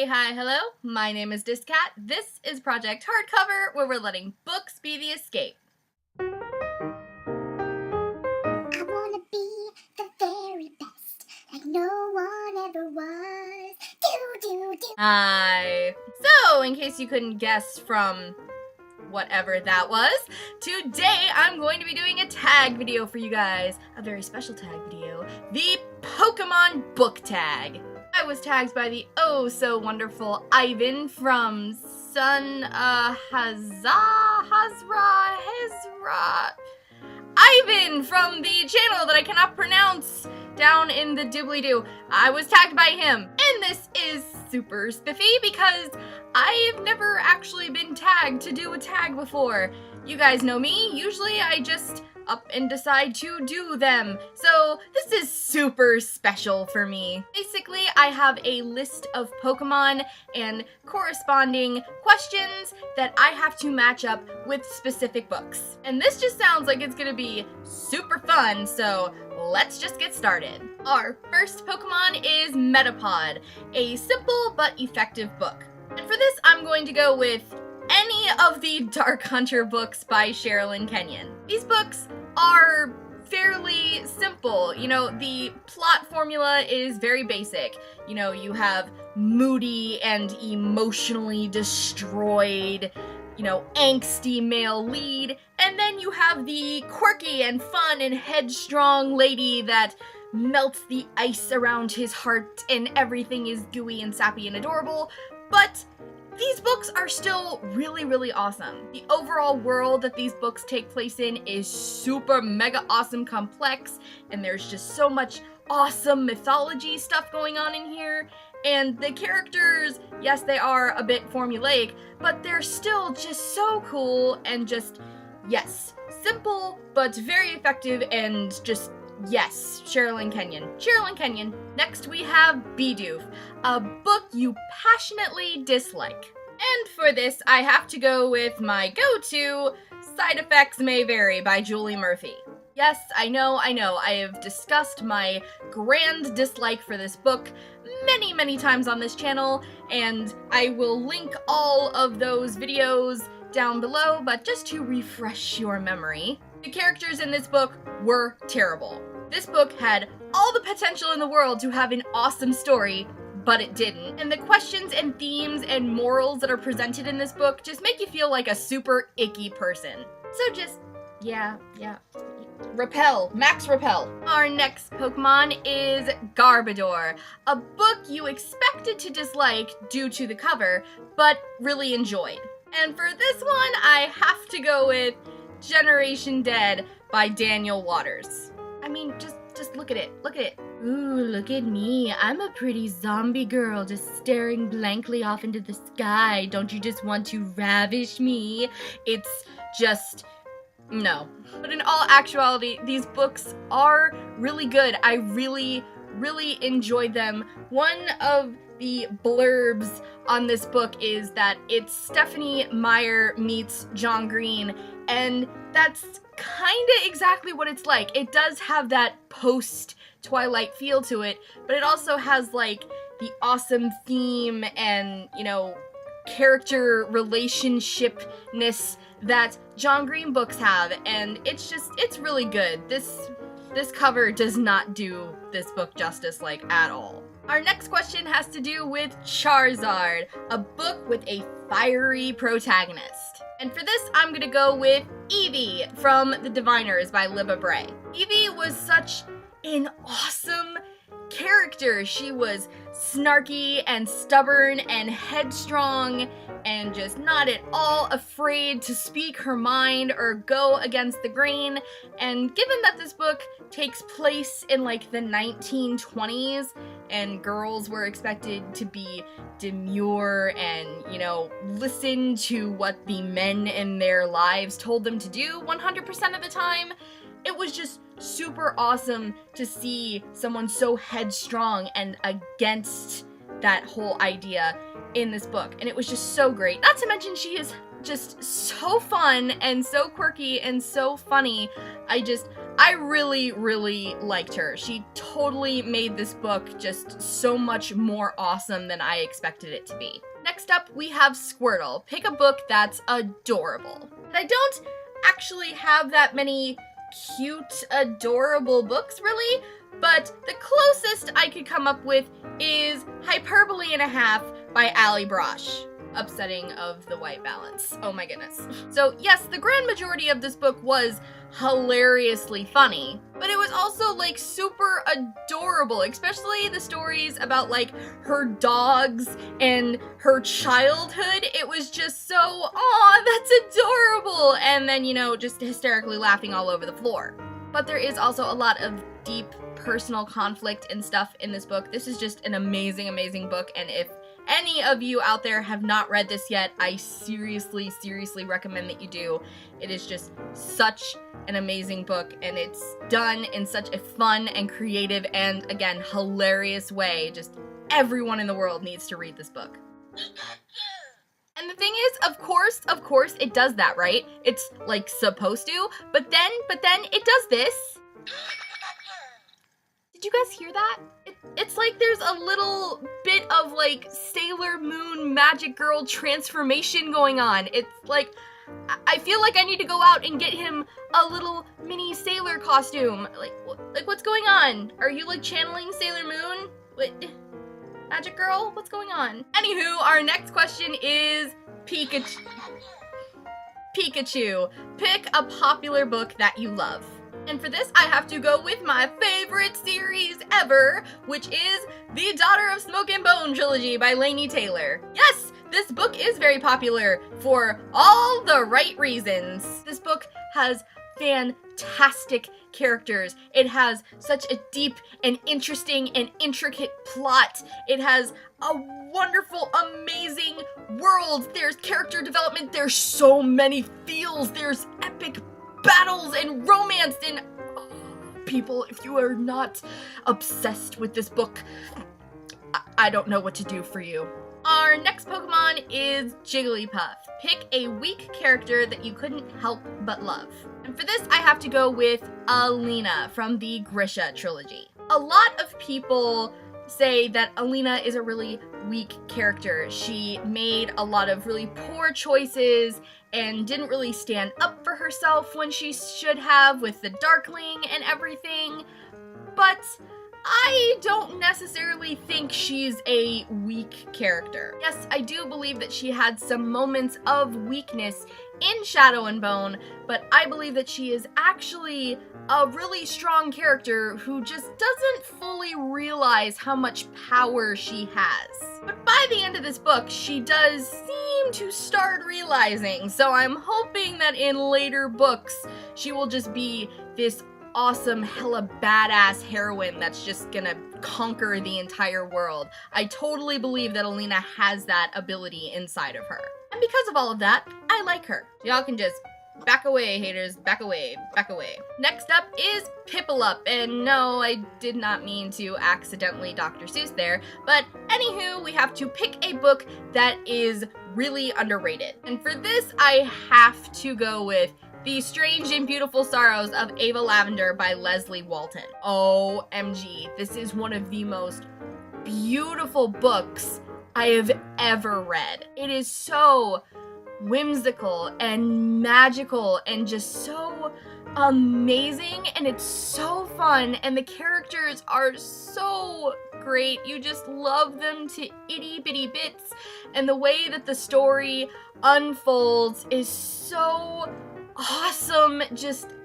Hi, hello, my name is dis.cat. This is Project Hardcover, where we're letting books be the escape. I wanna be the very best, like no one ever was. Do. Hi. So, in case you couldn't guess from whatever that was, today I'm going to be doing a tag video for you guys. A very special tag video, the Pokemon book tag. I was tagged by the oh so wonderful Ivan from Ivan from the channel that I cannot pronounce down in the dibbly-doo. I was tagged by him. And this is super spiffy because I've never actually been tagged to do a tag before. You guys know me. Usually I just up and decide to do them. So this is super special for me. Basically, I have a list of Pokemon and corresponding questions that I have to match up with specific books. And this just sounds like it's gonna be super fun, so let's just get started. Our first Pokemon is Metapod, a simple but effective book. And for this, I'm going to go with any of the Dark Hunter books by Sherilyn Kenyon. These books are fairly simple. You know, the plot formula is very basic. You know, you have moody and emotionally destroyed, you know, angsty male lead, and then you have the quirky and fun and headstrong lady that melts the ice around his heart and everything is gooey and sappy and adorable, but these books are still really, really awesome. The overall world that these books take place in is super mega awesome complex, and there's just so much awesome mythology stuff going on in here. And the characters, yes, they are a bit formulaic, but they're still just so cool and just, yes, simple, but very effective and just, yes, Sherilyn Kenyon. Sherilyn Kenyon. Next we have Bidoof, a book you passionately dislike. And for this, I have to go with my go-to, Side Effects May Vary by Julie Murphy. Yes, I know, I have discussed my grand dislike for this book many, many times on this channel, and I will link all of those videos down below, but just to refresh your memory, the characters in this book were terrible. This book had all the potential in the world to have an awesome story, but it didn't. And the questions and themes and morals that are presented in this book just make you feel like a super icky person. So just, yeah. Repel. Max repel. Our next Pokemon is Garbodor, a book you expected to dislike due to the cover, but really enjoyed. And for this one, I have to go with Generation Dead by Daniel Waters. I mean, just look at it. Look at it. Ooh, look at me. I'm a pretty zombie girl just staring blankly off into the sky. Don't you just want to ravish me? It's just, no. But in all actuality, these books are really good. I really, really enjoyed them. One of the blurbs on this book is that it's Stephenie Meyer meets John Green, and that's kinda exactly what it's like. It does have that post-Twilight feel to it, but it also has like the awesome theme and, you know, character relationshipness that John Green books have, and it's really good. This cover does not do this book justice, like, at all. Our next question has to do with Charizard, a book with a fiery protagonist. And for this, I'm gonna go with Eevee from The Diviners by Libba Bray. Eevee was such an awesome character. She was snarky and stubborn and headstrong and just not at all afraid to speak her mind or go against the grain. And given that this book takes place in like the 1920s and girls were expected to be demure and, you know, listen to what the men in their lives told them to do 100% of the time, it was just super awesome to see someone so headstrong and against that whole idea in this book. And it was just so great. Not to mention she is just so fun and so quirky and so funny. I really, really liked her. She totally made this book just so much more awesome than I expected it to be. Next up, we have Squirtle. Pick a book that's adorable. And I don't actually have that many cute, adorable books, really, but the closest I could come up with is Hyperbole and a Half by Ali Brosh. Upsetting of the white balance. Oh my goodness. So yes, the grand majority of this book was hilariously funny, but it was also like super adorable, especially the stories about like her dogs and her childhood. It was just so, aw, that's adorable, and then, you know, just hysterically laughing all over the floor. But there is also a lot of deep personal conflict and stuff in this book. This is just an amazing, amazing book, and if any of you out there have not read this yet, I seriously, seriously recommend that you do. It is just such an amazing book, and it's done in such a fun and creative and, again, hilarious way. Just everyone in the world needs to read this book. And the thing is, of course, it does that, right? It's, like, supposed to, but then it does this. Did you guys hear that? It's like there's a little bit of like Sailor Moon Magic Girl transformation going on. It's like, I feel like I need to go out and get him a little mini sailor costume. Like what's going on? Are you like channeling Sailor Moon? What? Magic Girl? What's going on? Anywho, our next question is Pikachu. Pikachu. Pick a popular book that you love. And for this, I have to go with my favorite series ever, which is the Daughter of Smoke and Bone trilogy by Laini Taylor. Yes, this book is very popular for all the right reasons. This book has fantastic characters. It has such a deep and interesting and intricate plot. It has a wonderful, amazing world. There's character development. There's so many feels. There's epic battles and romance and people, if you are not obsessed with this book, I don't know what to do for you. Our next Pokemon is Jigglypuff. Pick a weak character that you couldn't help but love. And for this, I have to go with Alina from the Grisha trilogy. A lot of people say that Alina is a really weak character. She made a lot of really poor choices and didn't really stand up for herself when she should have with the Darkling and everything, but I don't necessarily think she's a weak character. Yes, I do believe that she had some moments of weakness in Shadow and Bone, but I believe that she is actually a really strong character who just doesn't fully realize how much power she has. But by the end of this book, she does seem to start realizing, so I'm hoping that in later books, she will just be this awesome, hella badass heroine that's just gonna conquer the entire world. I totally believe that Alina has that ability inside of her. And because of all of that, I like her. Y'all can just back away, haters. Back away. Back away. Next up is Piplup. And no, I did not mean to accidentally Dr. Seuss there. But anywho, we have to pick a book that is really underrated. And for this, I have to go with The Strange and Beautiful Sorrows of Ava Lavender by Leslie Walton. OMG, this is one of the most beautiful books I have ever read. It is so whimsical and magical and just so amazing, and it's so fun, and the characters are so great. You just love them to itty bitty bits, and the way that the story unfolds is so awesome. Just,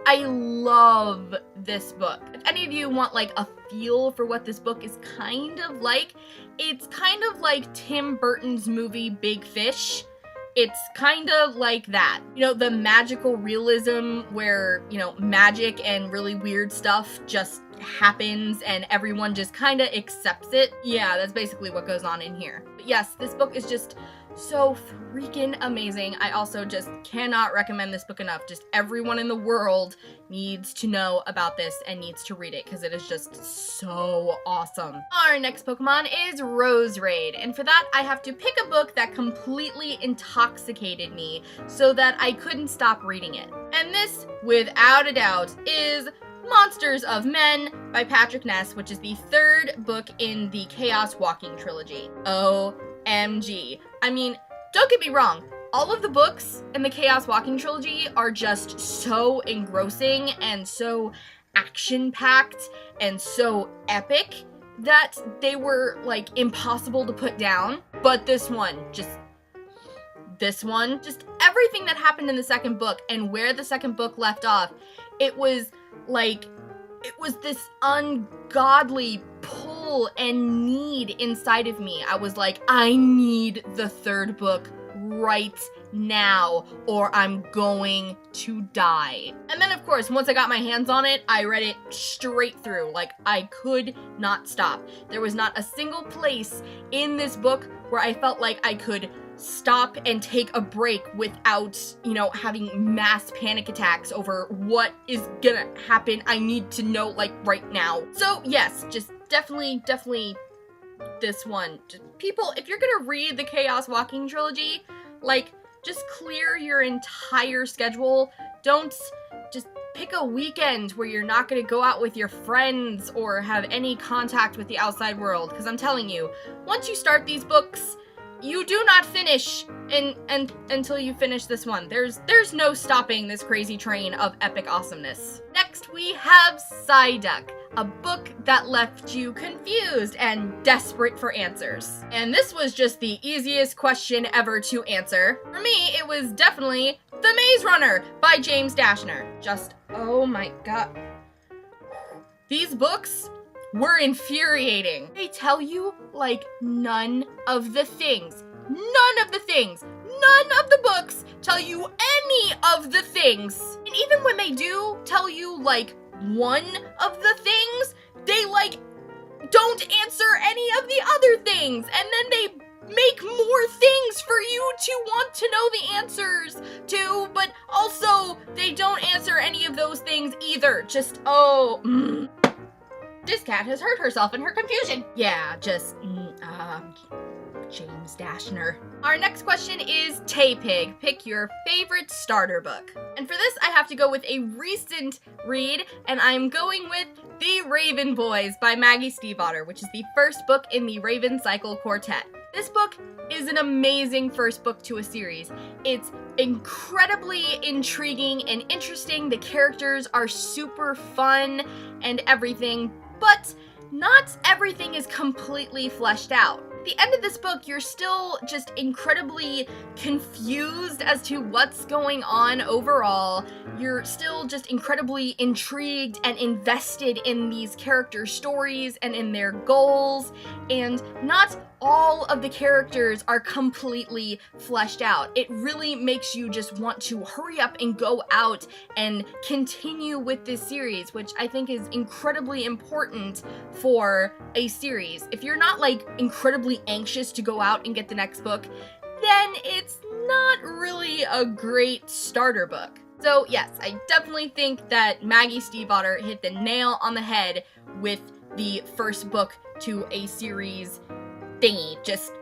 I love this book. If any of you want like a feel for what this book is kind of like, it's kind of like Tim Burton's movie Big Fish. It's kind of like that. You know, the magical realism where, you know, magic and really weird stuff just happens and everyone just kind of accepts it. Yeah, that's basically what goes on in here. But yes, this book is just so freaking amazing. I also just cannot recommend this book enough. Just everyone in the world needs to know about this and needs to read it because it is just so awesome. Our next Pokemon is Roserade, and for that I have to pick a book that completely intoxicated me so that I couldn't stop reading it. And this, without a doubt, is Monsters of Men by Patrick Ness, which is the third book in the Chaos Walking trilogy. OMG. I mean, don't get me wrong, all of the books in the Chaos Walking trilogy are just so engrossing and so action-packed and so epic that they were, like, impossible to put down. But this one, just everything that happened in the second book and where the second book left off, it was this ungodly pull and need inside of me. I was like, I need the third book right now or I'm going to die. And then of course, once I got my hands on it, I read it straight through. Like, I could not stop. There was not a single place in this book where I felt like I could stop and take a break without, having mass panic attacks over what is gonna happen. I need to know, like, right now. So yes, just definitely this one. Just, people, if you're gonna read the Chaos Walking trilogy, like, just clear your entire schedule. Don't just pick a weekend where you're not gonna go out with your friends or have any contact with the outside world, because I'm telling you, once you start these books, you do not finish until you finish this one. There's no stopping this crazy train of epic awesomeness. Next, we have Psyduck, a book that left you confused and desperate for answers. And this was just the easiest question ever to answer. For me, it was definitely The Maze Runner by James Dashner. Just, oh my god. These books were infuriating. They tell you, like, none of the books tell you any of the things. And even when they do tell you, like, one of the things, they, like, don't answer any of the other things. And then they make more things for you to want to know the answers to, but also they don't answer any of those things either. Just, dis.cat has hurt herself in her confusion. Yeah, just, James Dashner. Our next question is Tepig. Pick your favorite starter book. And for this, I have to go with a recent read, and I'm going with The Raven Boys by Maggie Stiefvater, which is the first book in the Raven Cycle Quartet. This book is an amazing first book to a series. It's incredibly intriguing and interesting. The characters are super fun and everything, but not everything is completely fleshed out. At the end of this book, you're still just incredibly confused as to what's going on overall. You're still just incredibly intrigued and invested in these character stories and in their goals, and not all of the characters are completely fleshed out. It really makes you just want to hurry up and go out and continue with this series, which I think is incredibly important for a series. If you're not, like, incredibly anxious to go out and get the next book, then it's not really a great starter book. So yes, I definitely think that Maggie Stiefvater hit the nail on the head with the first book to a series thingy. Just,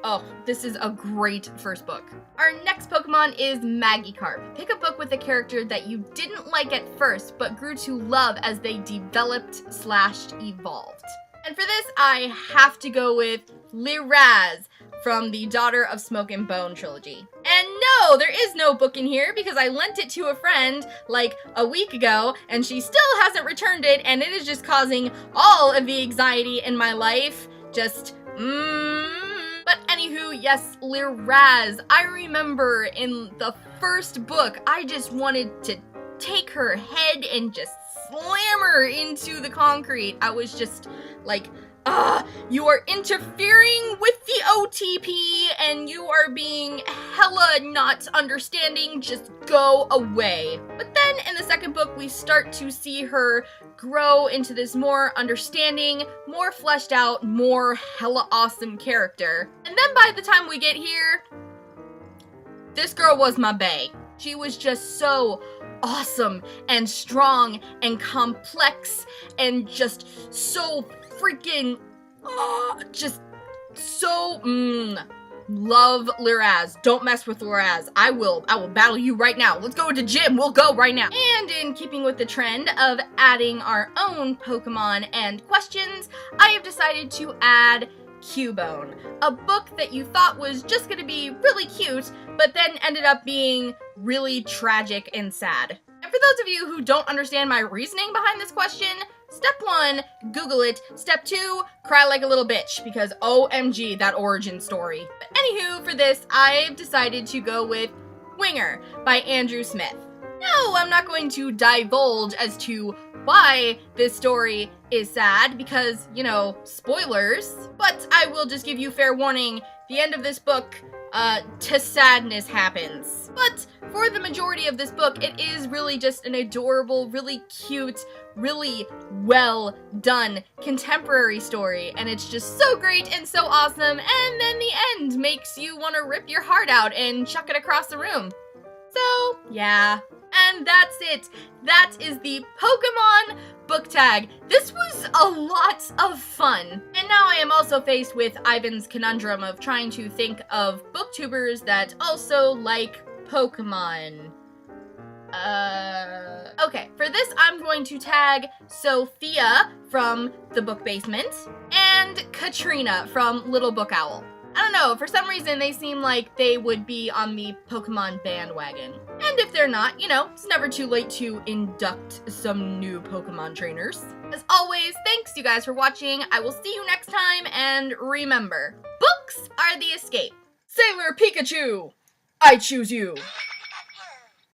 this is a great first book. Our next Pokemon is Margikarp. Pick a book with a character that you didn't like at first, but grew to love as they developed/evolved. And for this, I have to go with Liraz from the Daughter of Smoke and Bone trilogy. And no, there is no book in here because I lent it to a friend like a week ago and she still hasn't returned it, and it is just causing all of the anxiety in my life. Just, But anywho, yes, Liraz. I remember in the first book, I just wanted to take her head and just slam her into the concrete. I was just like, you are interfering with the OTP and you are being hella not understanding, just go away. But then in the second book, book, we start to see her grow into this more understanding, more fleshed out, more hella awesome character. And then by the time we get here, this girl was my bae. She was just so awesome and strong and complex and just so freaking, just so, love Liraz. Don't mess with Liraz. I will battle you right now. Let's go to gym. We'll go right now. And in keeping with the trend of adding our own Pokemon and questions, I have decided to add Cubone, a book that you thought was just gonna be really cute, but then ended up being really tragic and sad. And for those of you who don't understand my reasoning behind this question, step 1, Google it. Step 2, cry like a little bitch, because OMG, that origin story. But anywho, for this, I've decided to go with Winger by Andrew Smith. No, I'm not going to divulge as to why this story is sad, because, you know, spoilers. But I will just give you fair warning, the end of this book, sadness happens. But for the majority of this book, it is really just an adorable, really cute, really well done contemporary story, and it's just so great and so awesome, and then the end makes you want to rip your heart out and chuck it across the room. So, yeah. And that's it. That is the Pokemon book tag. This was a lot of fun. And now I am also faced with Ivan's conundrum of trying to think of booktubers that also like Pokemon. Okay, for this I'm going to tag Sophia from The Book Basement and Katrina from Little Book Owl. I don't know, for some reason they seem like they would be on the Pokemon bandwagon. And if they're not, you know, it's never too late to induct some new Pokemon trainers. As always, thanks you guys for watching. I will see you next time, and remember, books are the escape. Sailor Pikachu, I choose you.